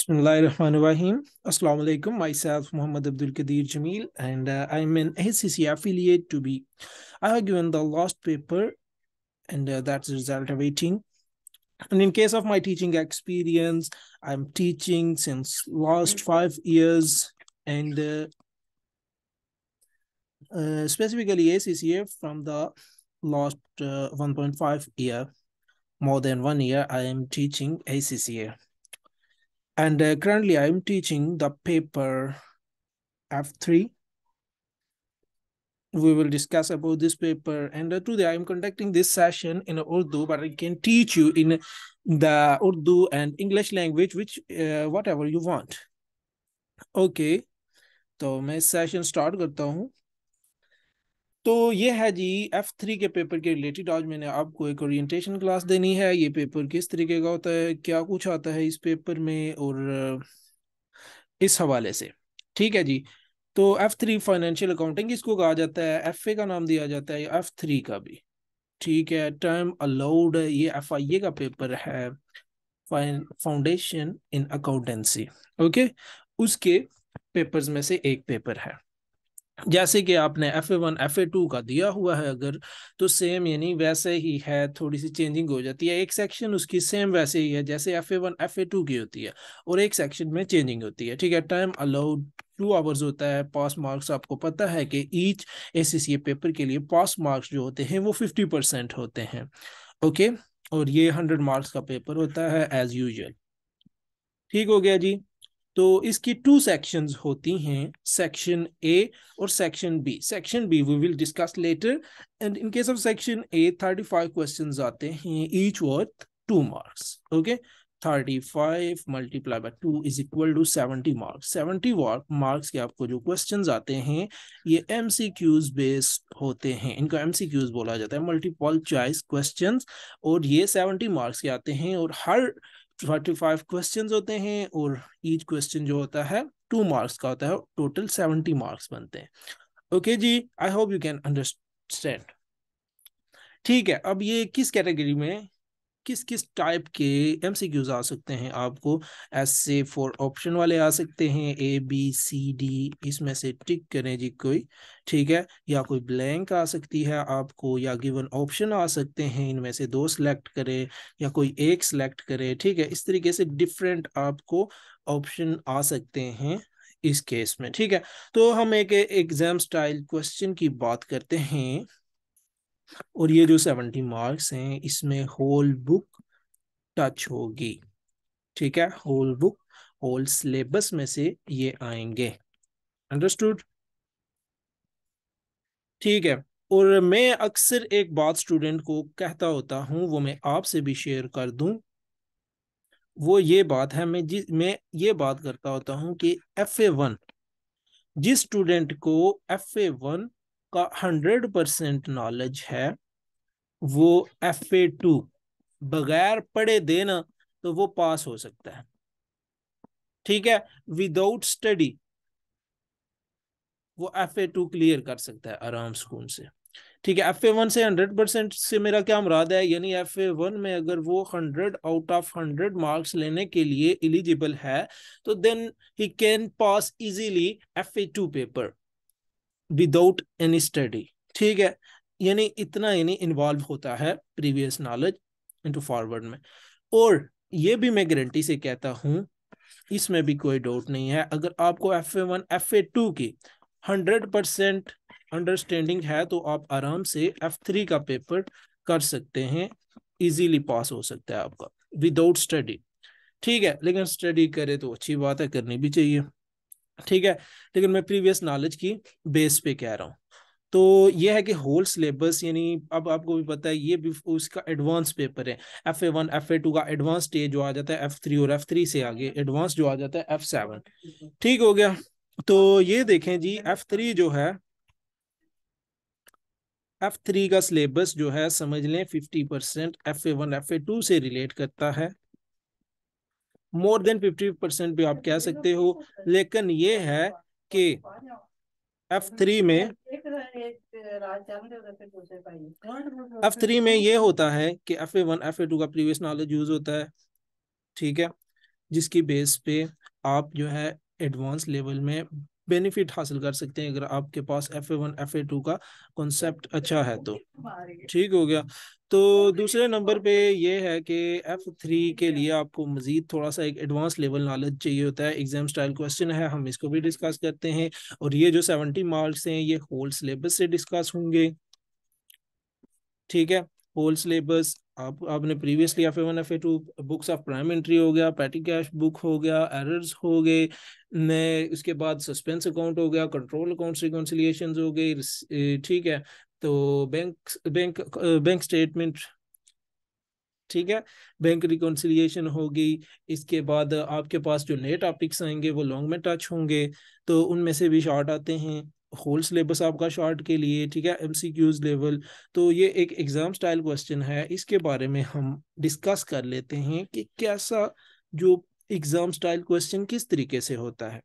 Bismillahirrahmanirrahim. Assalamu alaikum. Myself, Muhammad Abdul Qadir Jamil, and I'm an ACC affiliate to be. I have given the last paper, and that's the result awaiting. And in case of my teaching experience, I'm teaching since last 5 years, and specifically ACCA from the last 1.5 year, more than 1 year, I am teaching ACCA. And currently I am teaching the paper F3. We will discuss about this paper, and today I am conducting this session in Urdu, but I can teach you in the Urdu and English language, which whatever you want. Okay, तो मैं session start करता हूँ। तो ये है जी F3 के paper के related. आज मैंने आपको एक ओरिएंटेशन क्लास देनी है। ये पेपर किस तरीके का होता है, क्या कुछ आता है इस पेपर में, और इस हवाले से। ठीक है जी। तो F3 फाइनेंशियल अकाउंटिंग इसको कहा जाता है, FA का नाम दिया जाता है, F3 का भी। ठीक है, टाइम अलाउड, ये FIA का पेपर है, फाउंडेशन इन अकाउंटेंसी। ओके, उसके पेपर्स में से एक पेपर है। जैसे कि आपने FA1 FA2 का दिया हुआ है अगर, तो सेम यानी वैसे ही है, थोड़ी सी चेंजिंग हो जाती है। एक सेक्शन उसकी सेम वैसे ही है जैसे FA1 FA2 की होती है, और एक सेक्शन में चेंजिंग होती है। ठीक है, टाइम अलाउड 2 आवर्स होता है। पास मार्क्स आपको पता है कि ईच ACCA पेपर के लिए पास मार्क्स जो होते हैं वो 50% होते हैं। ओके, और ये 100 मार्क्स का पेपर होता है एज यूजुअल। ठीक हो गया जी। तो इसकी 2 सेक्शंस होती हैं, सेक्शन ए और section B. Section B we will discuss later, and in case of section A 35 questions आते हैं, each worth 2 marks. Okay, 35 multiply by 2 is equal to 70 marks. 70 marks के आपको जो क्वेश्चंस आते हैं ये MCQs बेस्ड होते हैं। इनको MCQs बोला जाता है, मल्टीपल चॉइस क्वेश्चंस, और ये 70 मार्क्स के आते हैं, और हर 45 क्वेश्चंस होते हैं, और ईच क्वेश्चन जो होता है 2 मार्क्स का होता है। टोटल 70 मार्क्स बनते हैं। ओके जी, I hope you can understand. ठीक है, अब ये किस कैटेगरी में किस किस टाइप के MCQs आ सकते हैं आपको। ऐसे 4 ऑप्शन वाले आ सकते हैं, ABCD, इसमें से टिक करें जी कोई। ठीक है, या कोई ब्लैंक आ सकती है आपको, या गिवन ऑप्शन आ सकते हैं, इनमें से 2 सिलेक्ट करें या कोई एक सिलेक्ट करें। ठीक है, इस तरीके से डिफरेंट आपको ऑप्शन आ सकते हैं इस केस में। ठीक है, तो हम एक एग्जाम स्टाइल क्वेश्चन की बात करते हैं, और ये जो 70 मार्क्स हैं इसमें होल बुक टच होगी। ठीक है, होल बुक, होल सिलेबस में से ये आएंगे। अंडरस्टूड? ठीक है, और मैं अक्सर एक बात स्टूडेंट को कहता होता हूं, वो मैं आपसे भी शेयर कर दूं। वो ये बात है, मैं ये बात करता होता हूं कि FA1, जिस स्टूडेंट को FA1 का 100% नॉलेज है, वो FA2 बगैर पढ़े देना तो वो पास हो सकता है। ठीक है, विदाउट स्टडी वो FA2 क्लियर कर सकता है आराम सुकून से। ठीक है, FA1 से 100% से मेरा क्या मुराद है, यानी FA1 में अगर वो 100 आउट ऑफ 100 मार्क्स लेने के लिए एलिजिबल है, तो then he can pass easily FA2 paper without any study. ठीक है, यानी इतना यानी इन्वॉल्व होता है प्रीवियस नॉलेज इनटू फॉरवर्ड में। और ये भी मैं गारंटी से कहता हूँ, इसमें भी कोई डाउट नहीं है, अगर आपको FA1 FA2 की 100% अंडरस्टैंडिंग है तो आप आराम से F3 का पेपर कर सकते हैं, इजीली पास हो सकता है आपका विदाउट स्टडी। ठीक है, लेकिन स्टडी करे तो अच्छी बात है, करनी भी चाहिए। ठीक है, लेकिन मैं प्रीवियस नॉलेज की बेस पे कह रहा हूँ। तो ये है कि होल सिलेबस, यानी अब आपको भी पता है ये भी उसका एडवांस पेपर है। FA1 FA2 का एडवांस स्टेज जो आ जाता है F3, और F3 से आगे एडवांस जो आ जाता है F7। ठीक हो गया। तो ये देखें जी, F3 जो है, F3 का सिलेबस जो है समझ लें 50% FA1 FA2 से रिलेट करता है, मोर देन 50% भी आप कह सकते हो। लेकिन ये है कि F3 में F3 में ये होता है कि FA1 FA2 का प्रीवियस नॉलेज यूज होता है। ठीक है, जिसकी बेस पे आप जो है एडवांस लेवल में बेनिफिट हासिल कर सकते हैं, अगर आपके पास FA1 FA2 का कॉन्सेप्ट अच्छा है तो। ठीक हो गया। तो दूसरे नंबर पे ये है कि F3 के लिए आपको मजीद थोड़ा सा एक एडवांस लेवल नॉलेज चाहिए होता है, एग्जाम स्टाइल क्वेश्चन है, हम इसको भी डिस्कस करते हैं। और ये जो 70 मार्क्स हैं ये होल सिलेबस से डिस्कस होंगे। ठीक है, होल सिलेबस आपने previously FA1 FA2 books of prime entry हो गया, पैटी कैश बुक हो गया, एरर्स हो गए ने, उसके बाद सस्पेंस अकाउंट हो गया, कंट्रोल अकाउंट रिकॉन्सिलिएशन हो गई। ठीक है, तो बैंक स्टेटमेंट, ठीक है, बैंक रिकॉन्सिलिएशन होगी। इसके बाद आपके पास जो नए टॉपिक्स आएंगे वो लॉन्ग में टच होंगे, तो उनमें से भी शॉर्ट आते हैं होल सिलेबस आपका शॉर्ट के लिए। ठीक है, MCQs लेवल। तो ये एक एग्जाम स्टाइल क्वेश्चन है, इसके बारे में हम डिस्कस कर लेते हैं कि कैसा जो एग्जाम स्टाइल क्वेश्चन किस तरीके से होता है।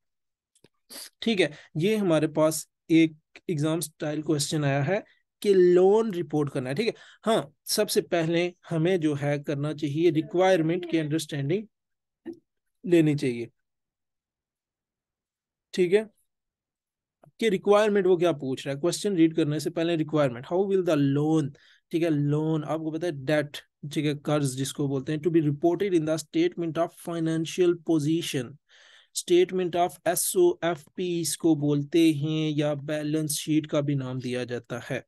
ठीक है, ये हमारे पास एक एग्जाम स्टाइल क्वेश्चन आया है कि लोन रिपोर्ट करना है। ठीक है, हाँ, सबसे पहले हमें जो है करना चाहिए रिक्वायरमेंट की अंडरस्टैंडिंग लेनी चाहिए। ठीक है, कि रिक्वायरमेंट वो क्या पूछ रहा है, क्वेश्चन रीड करने से पहले requirement, how will the loan, ठीक है, लोन आपको पता है डेट, ठीक है, कर्ज जिसको बोलते हैं, to be reported in the statement of financial position. Statement of SOFP इसको बोलते हैं, या बैलेंस शीट का भी नाम दिया जाता है।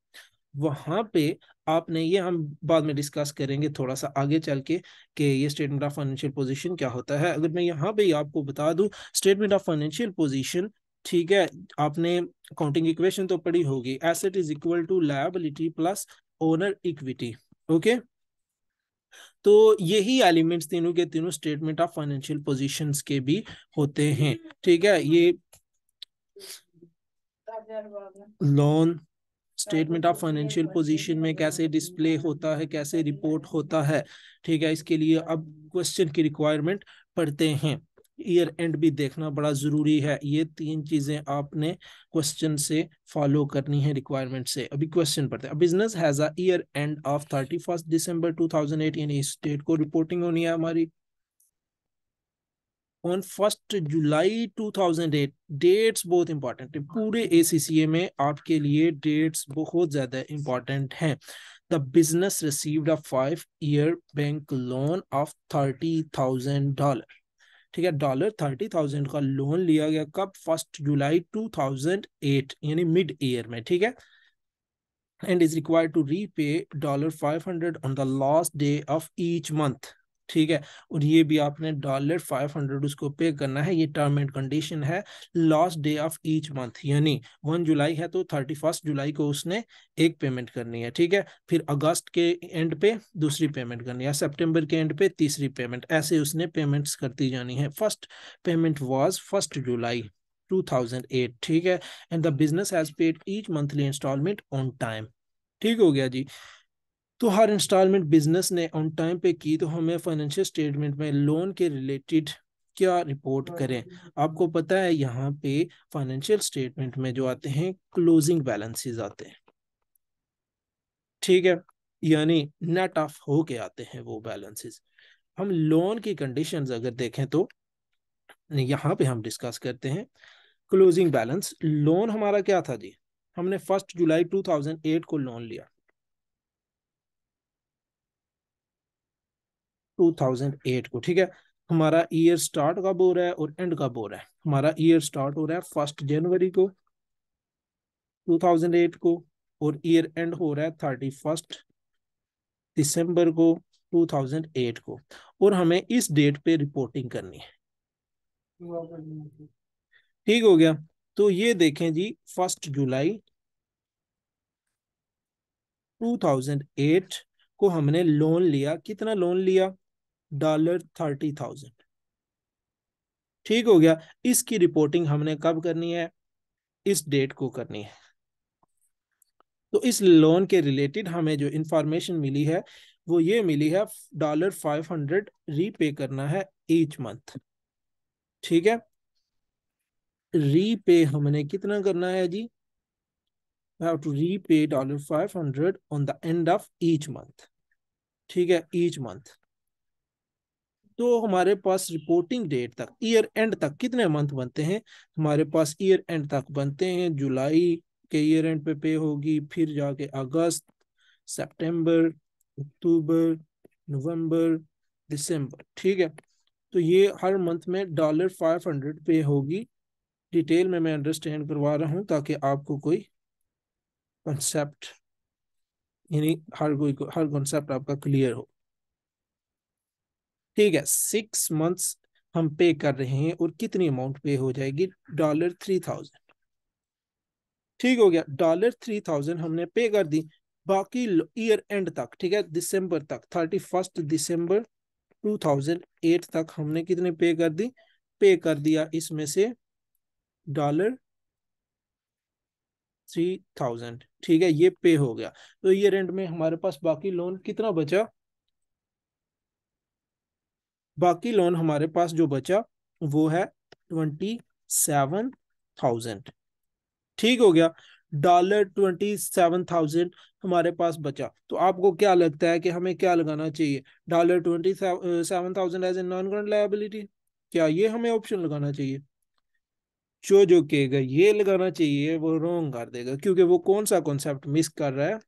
वहां पे आपने, ये हम बाद में डिस्कस करेंगे थोड़ा सा आगे चल के कि ये स्टेटमेंट ऑफ फाइनेंशियल पोजीशन क्या होता है। अगर मैं यहाँ पे आपको बता दूं स्टेटमेंट ऑफ फाइनेंशियल पोजीशन, ठीक है, आपने अकाउंटिंग इक्वेशन तो पढ़ी होगी, asset is equal to liability plus owner equity. Okay, तो यही एलिमेंट्स तीनों के तीनों स्टेटमेंट ऑफ फाइनेंशियल पोजीशंस के भी होते हैं। ठीक है, ये loan statement of financial position में कैसे डिस्प्ले होता है, कैसे रिपोर्ट होता है। ठीक है, इसके लिए अब क्वेश्चन की रिक्वायरमेंट पढ़ते हैं। ईयर एंड भी देखना बड़ा जरूरी है, ये तीन चीजें आपने क्वेश्चन से फॉलो करनी है रिक्वायरमेंट से। अभी क्वेश्चन पढ़ते हैं। Business has a year end of 31 दिसंबर 2008, यानी इस डेट को रिपोर्टिंग होनी है हमारी। ऑन 1 जुलाई 2008, डेट्स बहुत इंपॉर्टेंट है, पूरे ACCA में आपके लिए डेट्स बहुत ज्यादा इंपॉर्टेंट हैं। The business received a 5-year bank loan of $30,000। ठीक है, $30,000 का लोन लिया गया कब, 1 जुलाई 2008, यानी मिड ईयर में। ठीक है, and is required to repay $500 on the last day of each month। ठीक है, और ये भी आपने $500 उसको पे करना है, ये टर्म एंड कंडीशन है। Last day of each month, यानी 1 जुलाई है तो 31 जुलाई को उसने एक पेमेंट करनी है। ठीक है, फिर अगस्त के एंड पे दूसरी पेमेंट करनी है, सितंबर के एंड पे तीसरी पेमेंट, ऐसे उसने पेमेंट्स करती जानी है। First payment was 1 July 2008। ठीक है, and the business has paid each monthly instalment on time. ठीक हो गया जी। तो हर इंस्टॉलमेंट बिजनेस ने ऑन टाइम पे की, तो हमें फाइनेंशियल स्टेटमेंट में लोन के रिलेटेड क्या रिपोर्ट करें। आपको पता है यहाँ पे फाइनेंशियल स्टेटमेंट में जो आते हैं क्लोजिंग बैलेंसेस आते हैं। ठीक है, यानी नेट ऑफ हो के आते हैं वो बैलेंसेस। हम लोन की कंडीशंस अगर देखें तो यहाँ पे हम डिस्कस करते हैं क्लोजिंग बैलेंस। लोन हमारा क्या था जी, हमने 1 जुलाई 2008 को लोन लिया, 2008 को। ठीक है, हमारा ईयर स्टार्ट कब हो रहा है और एंड कब हो रहा है, हमारा ईयर स्टार्ट हो रहा है 1 जनवरी को 2008 को, और ईयर एंड हो रहा है 31 दिसंबर को 2008 को, और हमें इस डेट पे रिपोर्टिंग करनी है। ठीक हो गया, तो ये देखें जी, 1 जुलाई 2008 को हमने लोन लिया, कितना लोन लिया, $30,000। ठीक हो गया, इसकी रिपोर्टिंग हमने कब करनी है, इस डेट को करनी है। तो इस लोन के रिलेटेड हमें जो इंफॉर्मेशन मिली है वो ये मिली है, $500 रीपे करना है ईच मंथ। ठीक है, रीपे हमने कितना करना है ji, have to repay $500 on the end of each month. ठीक है, ईच मंथ। तो हमारे पास रिपोर्टिंग डेट तक, ईयर एंड तक कितने मंथ बनते हैं? हमारे पास ईयर एंड तक बनते हैं, जुलाई के ईयर एंड पे होगी, फिर जाके अगस्त, सितंबर, अक्टूबर, नवंबर, दिसंबर। ठीक है, तो ये हर मंथ में $500 पे होगी। डिटेल में मैं अंडरस्टैंड करवा रहा हूँ ताकि आपको कोई कॉन्सेप्ट, यानी हर कॉन्सेप्ट आपका क्लियर हो। ठीक है, 6 मंथ्स हम पे कर रहे हैं और कितनी अमाउंट पे हो जाएगी? $3000। ठीक हो गया, $3000 हमने पे कर दी। बाकी ईयर एंड तक, ठीक है, दिसंबर तक, 31 दिसंबर 2008 तक हमने कितने पे कर दी? पे कर दिया इसमें से $3000। ठीक है, ये पे हो गया। तो ईयर एंड में हमारे पास बाकी लोन कितना बचा? बाकी लोन हमारे पास जो बचा वो है 27,000। ठीक हो गया, $27,000 हमारे पास बचा। तो आपको क्या लगता है कि हमें क्या लगाना चाहिए? $27,000 as a non current liability, क्या ये हमें ऑप्शन लगाना चाहिए? जो कहेगा ये लगाना चाहिए वो रॉन्ग कर देगा, क्योंकि वो कौन सा कॉन्सेप्ट मिस कर रहा है?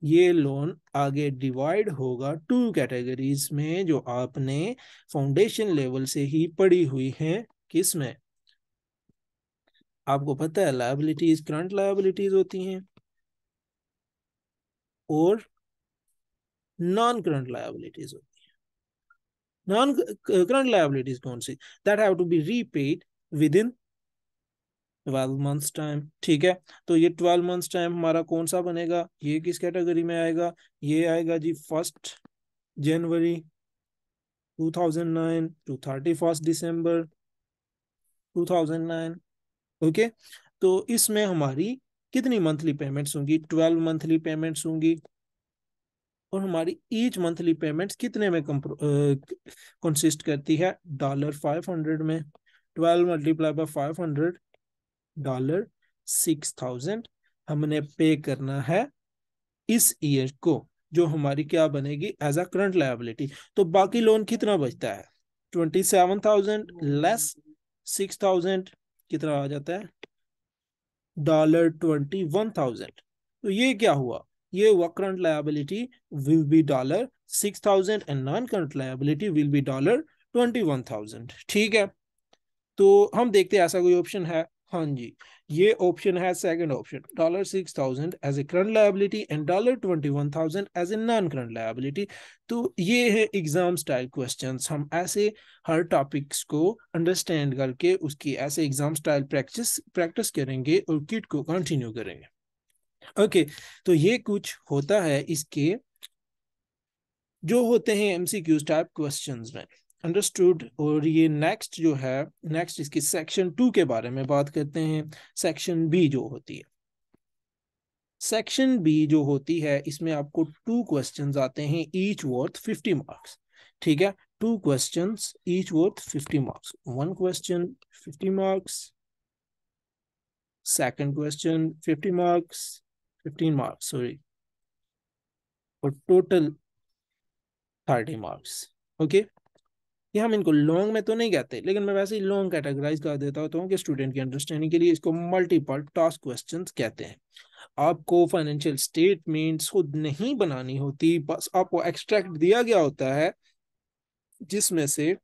ये लोन आगे डिवाइड होगा टू कैटेगरीज में, जो आपने फाउंडेशन लेवल से ही पढ़ी हुई हैं। किस में? आपको पता है, लायबिलिटीज करंट लायबिलिटीज होती हैं और नॉन करंट लायबिलिटीज होती हैं। नॉन करंट लायबिलिटीज कौन सी? That have to be repaid within 12 months time. ठीक है, तो ये 12 मंथ्स टाइम हमारा कौन सा बनेगा? ये किस कैटेगरी में आएगा? ये आएगा जी 1 जनवरी 2009 टू 31 दिसंबर 2009। ओके, तो इसमें हमारी कितनी मंथली पेमेंट्स होंगी? 12 मंथली पेमेंट्स होंगी। और हमारी ईच मंथली पेमेंट्स कितने में कंसिस्ट करती है? $500 में। 12 × 500, $6,000 हमने पे करना है इस ईयर को, जो हमारी क्या बनेगी? As a current liability. तो बाकी लोन कितना बचता है? 27,000 लेस 6,000 कितना आ जाता है? $21,000। तो ये क्या हुआ? ये हुआ current liability will be $6,000 and non current liability will be $21,000। ठीक है, तो हम देखते हैं ऐसा कोई ऑप्शन है। हाँ जी, ये ऑप्शन है second option, $6,000 as a current liability and $21,000 as a non current liability. तो ये है एग्जाम स्टाइल क्वेश्चंस। हम ऐसे हर टॉपिक्स को अंडरस्टैंड करके उसकी ऐसे एग्जाम स्टाइल प्रैक्टिस प्रैक्टिस करेंगे और किट को कंटिन्यू करेंगे। ओके, तो ये कुछ होता है इसके जो होते हैं एमसीक्यूज टाइप क्वेश्चंस में। अंडरस्टूड। और ये नेक्स्ट जो है, नेक्स्ट इसकी सेक्शन 2 के बारे में बात करते हैं। सेक्शन बी जो होती है, सेक्शन बी जो होती है, इसमें आपको 2 क्वेश्चंस आते हैं, ईच वर्थ 50 मार्क्स। ठीक है, 2 questions each worth 50 marks. 1 question 50 marks, second question 50 marks, 15 marks sorry, और टोटल 30 मार्क्स। ओके, ये हम इनको लॉन्ग में तो नहीं कहते, लेकिन मैं वैसे ही लॉन्ग कैटेगराइज कर देता हूँ कि स्टूडेंट की अंडरस्टैंडिंग के लिए। इसको मल्टीपल टास्क क्वेश्चंस कहते हैं। आपको फाइनेंशियल स्टेटमेंट्स खुद नहीं बनानी होती, बस आपको एक्सट्रैक्ट दिया गया होता है, जिसमें से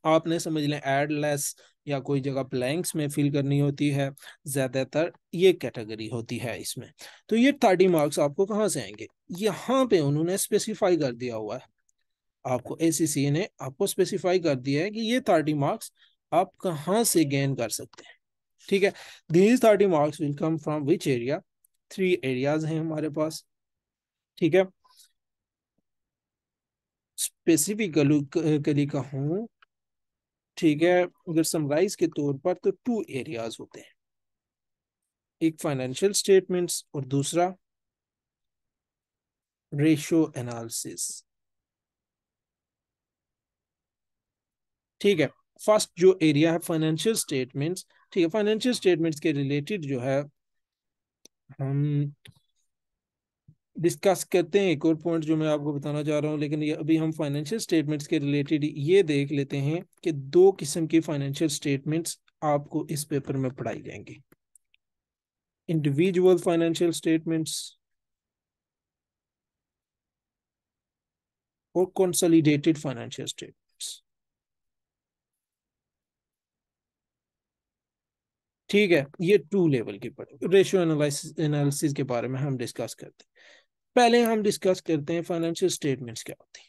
आपने समझ लें एड लेस या कोई जगह ब्लैंक्स में फिल करनी होती है। ज्यादातर ये कैटेगरी होती है इसमें। तो ये 30 मार्क्स आपको कहाँ से आएंगे? यहाँ पे उन्होंने स्पेसिफाई कर दिया हुआ है, आपको एसीसी ने आपको स्पेसिफाई कर दिया है कि ये 30 मार्क्स आप कहाँ से गेन कर सकते हैं। ठीक है, these 30 marks will come from which area? 3 areas हैं हमारे पास। ठीक है, स्पेसिफिकली कहूँ, ठीक है, अगर समराइज के तौर पर, तो 2 एरियाज होते हैं, एक फाइनेंशियल स्टेटमेंट्स और दूसरा रेशियो एनालिसिस। ठीक है, फर्स्ट जो एरिया है फाइनेंशियल स्टेटमेंट्स, ठीक है, फाइनेंशियल स्टेटमेंट्स के रिलेटेड जो है हम डिस्कस करते हैं एक और पॉइंट जो मैं आपको बताना चाह रहा हूँ, लेकिन ये अभी हम फाइनेंशियल स्टेटमेंट्स के रिलेटेड ये देख लेते हैं कि दो किस्म की फाइनेंशियल स्टेटमेंट्स आपको इस पेपर में पढ़ाई जाएंगी। इंडिविजुअल फाइनेंशियल स्टेटमेंट्स और कंसोलिडेटेड फाइनेंशियल स्टेटमेंट्स। ठीक है, ये टू लेवल की पढ़ेंगे। रेशियो एनालिसिस के बारे में हम डिस्कस करते हैं। पहले हम डिस्कस करते हैं फाइनेंशियल स्टेटमेंट्स क्या होती है।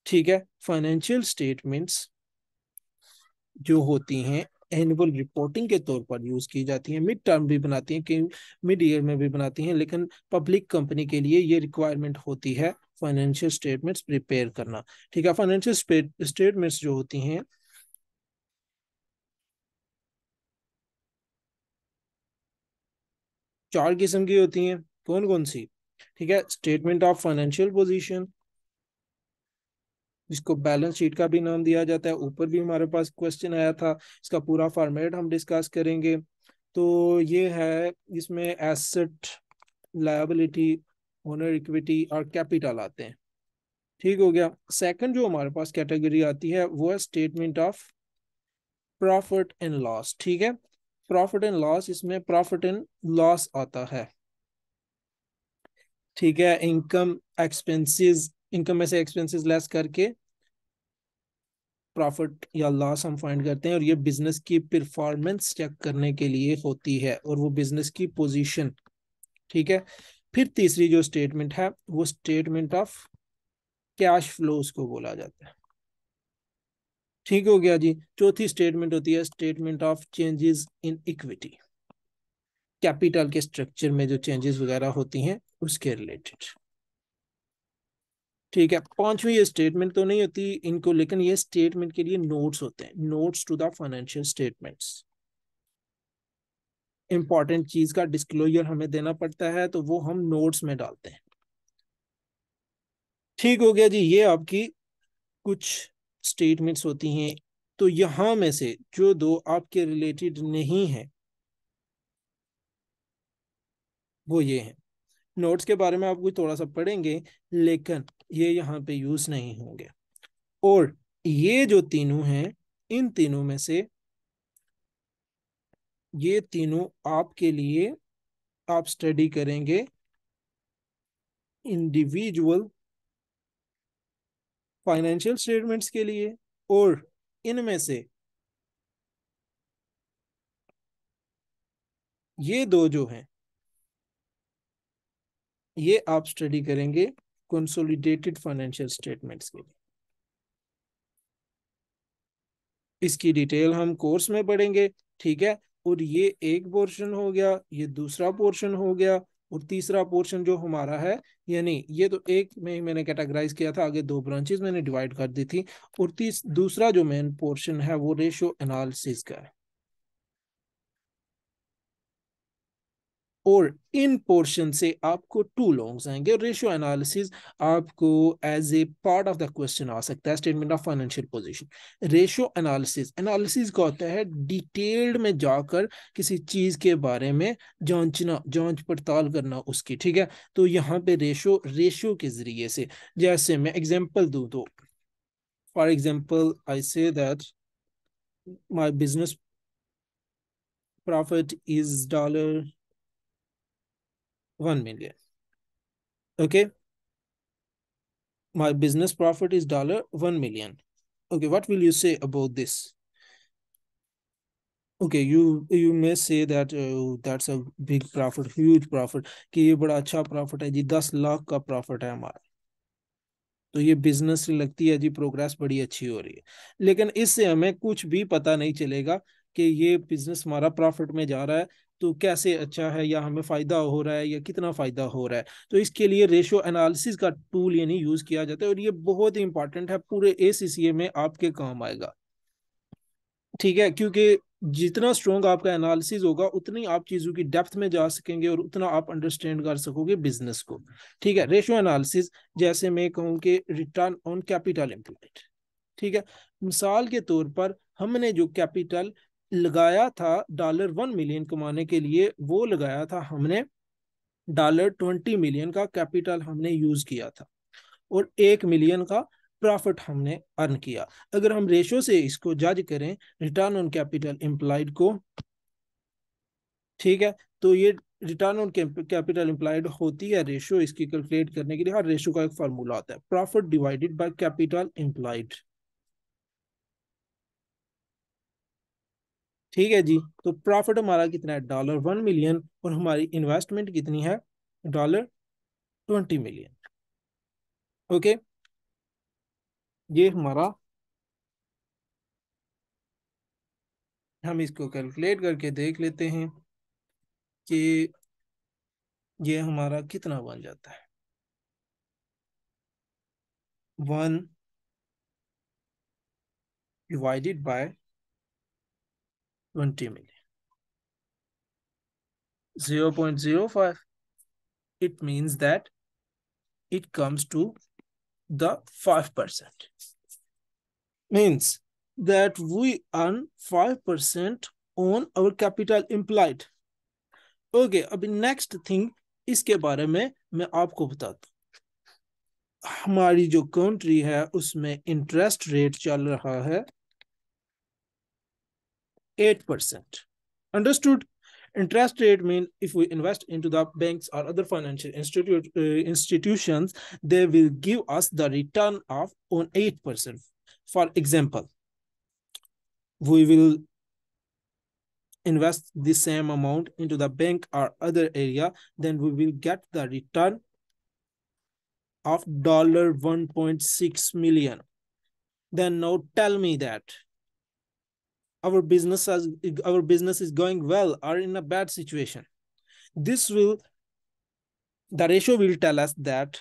ठीक है, फाइनेंशियल स्टेटमेंट्स जो होती हैं एनुअल रिपोर्टिंग के तौर पर यूज की जाती हैं, मिड टर्म भी बनाती हैं कि मिड ईयर में भी बनाती हैं, लेकिन पब्लिक कंपनी के लिए ये रिक्वायरमेंट होती है फाइनेंशियल स्टेटमेंट्स प्रिपेयर करना। ठीक है, फाइनेंशियल स्टेटमेंट्स जो होती हैं चार किस्म की होती हैं। कौन कौन सी? ठीक है, स्टेटमेंट ऑफ फाइनेंशियल पोजीशन, जिसको बैलेंस शीट का भी नाम दिया जाता है, ऊपर भी हमारे पास क्वेश्चन आया था, इसका पूरा फॉर्मेट हम डिस्कस करेंगे। तो ये है, इसमें एसेट, लायबिलिटी, ओनर इक्विटी और कैपिटल आते हैं। ठीक हो गया। सेकंड जो हमारे पास कैटेगरी आती है वो है statement of profit and loss. ठीक है, प्रॉफिट एंड लॉस, इसमें प्रॉफिट एंड लॉस आता है। ठीक है, इनकम एक्सपेंसेस, इनकम में से एक्सपेंसेस लेस करके प्रॉफिट या लॉस हम फाइंड करते हैं, और ये बिजनेस की परफॉर्मेंस चेक करने के लिए होती है, और वो बिजनेस की पोजीशन। ठीक है, फिर तीसरी जो स्टेटमेंट है वो स्टेटमेंट ऑफ कैश फ्लोज को बोला जाता है। ठीक हो गया जी। चौथी स्टेटमेंट होती है statement of changes in equity, capital के स्ट्रक्चर में जो चेंजेस वगैरह होती हैं उसके रिलेटेड। ठीक है, पांचवी ये स्टेटमेंट तो नहीं होती इनको, लेकिन ये स्टेटमेंट के लिए नोट्स होते हैं, notes to the financial statements. Important चीज का डिस्क्लोजर हमें देना पड़ता है, तो वो हम नोट्स में डालते हैं। ठीक हो गया जी, ये आपकी कुछ स्टेटमेंट्स होती हैं। तो यहां में से जो दो आपके रिलेटेड नहीं है वो ये है। नोट्स के बारे में आप कुछ थोड़ा सा पढ़ेंगे, लेकिन ये यहाँ पे यूज नहीं होंगे। और ये जो तीनों हैं, इन तीनों में से ये तीनों आपके लिए आप स्टडी करेंगे इंडिविजुअल फाइनेंशियल स्टेटमेंट्स के लिए, और इनमें से ये दो जो हैं ये आप स्टडी करेंगे कंसोलिडेटेड फाइनेंशियल स्टेटमेंट्स के लिए। इसकी डिटेल हम कोर्स में पढ़ेंगे। ठीक है, और ये एक पोर्शन हो गया, ये दूसरा पोर्शन हो गया, और तीसरा पोर्शन जो हमारा है, यानी ये तो एक में ही मैंने कैटेगराइज किया था, आगे दो ब्रांचेस मैंने डिवाइड कर दी थी, और दूसरा जो मेन पोर्शन है वो रेशियो एनालिसिस का है। और इन पोर्शन से आपको टू लॉन्ग्स आएंगे। रेशियो एनालिसिस आपको as a part of the question आ सकता है, statement of financial position. Ratio analysis, analysis का होता है डिटेल्ड में जाकर किसी चीज के बारे में जांचना, जांच पड़ताल करना उसकी। ठीक है, तो यहाँ पे रेशियो, रेशियो के जरिए से, जैसे मैं एग्जांपल दूं तो for example I say that my business profit is $1 million. Okay, my business profit is $1 million. Okay, what will you say about this? Okay, you may say that that's a big profit, huge profit, कि ये बड़ा अच्छा profit है जी, 10 लाख का profit है हमारा, तो ये बिजनेस से लगती है जी प्रोग्रेस बड़ी अच्छी हो रही है। लेकिन इससे हमें कुछ भी पता नहीं चलेगा कि ये बिजनेस हमारा प्रॉफिट में जा रहा है तो कैसे अच्छा है, या हमें फायदा हो रहा है या कितना फायदा हो रहा है। तो इसके लिए रेशियो एनालिसिस का टूल यानी यूज किया जाता है, और ये बहुत ही इंपॉर्टेंट है, पूरे ACCA में आपके काम आएगा। ठीक है, क्योंकि जितना स्ट्रॉन्ग आपका एनालिसिस होगा उतनी आप चीजों की डेप्थ में जा सकेंगे, और उतना आप अंडरस्टैंड कर सकोगे बिजनेस को। ठीक है, रेशियो एनालिसिस, जैसे मैं कहूँ कि रिटर्न ऑन कैपिटल एम्प्लॉयड। ठीक है, मिसाल के तौर पर हमने जो कैपिटल लगाया था $1 million कमाने के लिए, वो लगाया था हमने $20 मिलियन का कैपिटल हमने यूज किया था और 1 मिलियन का प्रॉफिट हमने अर्न किया। अगर हम रेशो से इसको जज करें, रिटर्न ऑन कैपिटल एम्प्लॉयड को, ठीक है, तो ये रिटर्न ऑन कैपिटल एम्प्लॉयड होती है रेशो, इसकी कैलकुलेट करने के लिए हर रेशो का एक फार्मूला आता है, profit divided by capital employed. ठीक है जी, तो प्रॉफिट हमारा कितना है, $1 मिलियन, और हमारी इन्वेस्टमेंट कितनी है, $20 मिलियन। ओके, ये हमारा, हम इसको कैलकुलेट करके देख लेते हैं कि ये हमारा कितना बन जाता है। 1 divided by 20 million, 0.05, it means that it comes to the 5%, means that we earn 5% on our capital employed. Okay, अभी नेक्स्ट थिंग, इसके बारे में मैं आपको बताता हूँ। हमारी जो कंट्री है उसमें इंटरेस्ट रेट चल रहा है 8%। Understood? Interest rate mean if we invest into the banks or other financial institutions, they will give us the return of on 8%. For example, we will invest the same amount into the bank or other area, then we will get the return of $1.6 million. Then now tell me that our business is going well or in a bad situation. The ratio will tell us that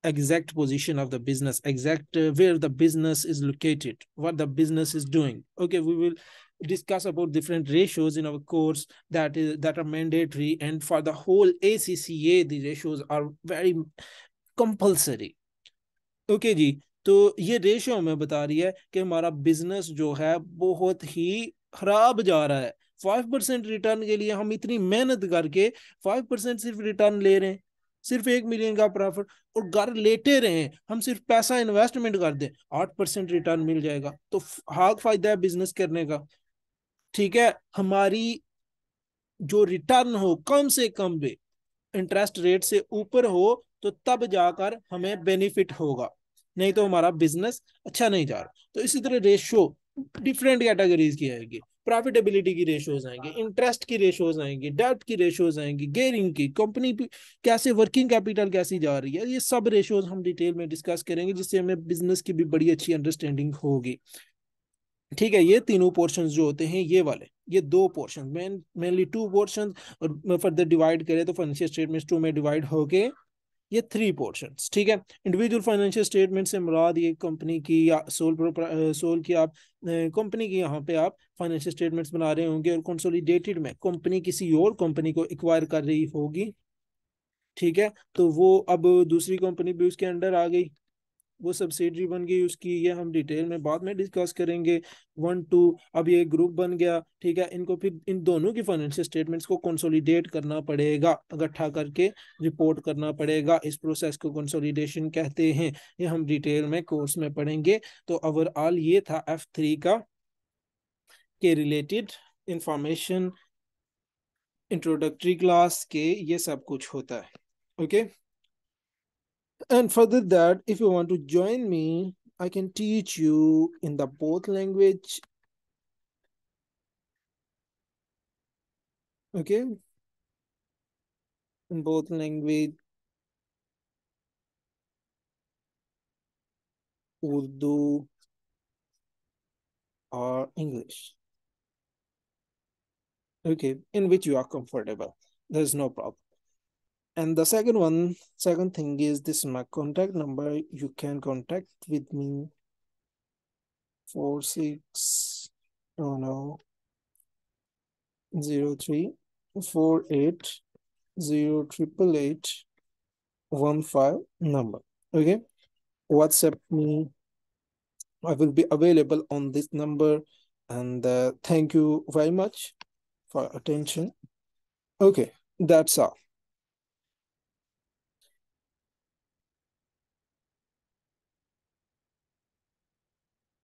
exact position of the business, exact where the business is located, what the business is doing. Okay, we will discuss about different ratios in our course that are mandatory, and for the whole ACCA the ratios are very compulsory. Okay ji, तो ये ratio हमें बता रही है कि हमारा business जो है बहुत ही खराब जा रहा है। 5% रिटर्न के लिए हम इतनी मेहनत करके 5% सिर्फ रिटर्न ले रहे हैं, सिर्फ 1 मिलियन का प्रॉफिट, और घर लेटे रहे, हम सिर्फ पैसा इन्वेस्टमेंट कर दें, 8% रिटर्न मिल जाएगा, तो हाँ फायदा है बिजनेस करने का। ठीक है, हमारी जो रिटर्न हो कम से कम भी इंटरेस्ट रेट से ऊपर हो, तो तब जाकर हमें बेनिफिट होगा, नहीं तो हमारा बिजनेस अच्छा नहीं जा रहा। तो इसी तरह रेशियो डिफरेंट कैटेगरीज की आएगी, प्रॉफिटेबिलिटी की रेशियोज आएंगे, इंटरेस्ट की रेशियोज आएंगी, डेट की रेशियोज आएंगी, गेयरिंग की, कंपनी कैसे वर्किंग कैपिटल कैसी जा रही है, ये सब रेशियोज हम डिटेल में डिस्कस करेंगे, जिससे हमें बिजनेस की भी बड़ी अच्छी अंडरस्टैंडिंग होगी। ठीक है, ये तीनों पोर्शंस जो होते हैं ये वाले, ये दो पोर्शन, मेनली टू पोर्शन, और फर्दर डिवाइड करें तो फाइनेंशियल स्टेटमेंट्स टू में डिवाइड होके ये 3 पोर्शंस। ठीक है, इंडिविजुअल फाइनेंशियल स्टेटमेंट से मुराद ये कंपनी की या सोल की आप कंपनी की यहाँ पे आप फाइनेंशियल स्टेटमेंट्स बना रहे होंगे, और कंसोलिडेटेड में कंपनी किसी और कंपनी को एक्वायर कर रही होगी। ठीक है, तो वो अब दूसरी कंपनी भी उसके अंडर आ गई, वो सब्सिडरी बन गई उसकी, ये हम डिटेल में बाद में डिस्कस करेंगे। 1 2, अब ये ग्रुप बन गया। ठीक है, इनको फिर इन दोनों की फाइनेंशियल स्टेटमेंट्स को कंसोलिडेट करना पड़ेगा, इकट्ठा करके रिपोर्ट करना पड़ेगा, इस प्रोसेस को कंसोलिडेशन कहते हैं, ये हम डिटेल में कोर्स में पढ़ेंगे। तो ओवरऑल ये था F3 का के रिलेटेड इंफॉर्मेशन, इंट्रोडक्टरी क्लास के ये सब कुछ होता है। Okay, and further that if you want to join me, I can teach you in the both language. Okay, in both language, Urdu or English. Okay, in which you are comfortable, there's no problem. And the second thing is this, my contact number, you can contact with me 46 oh no 0348088815 number. Okay, WhatsApp me, I will be available on this number. And thank you very much for attention. Okay, that's all.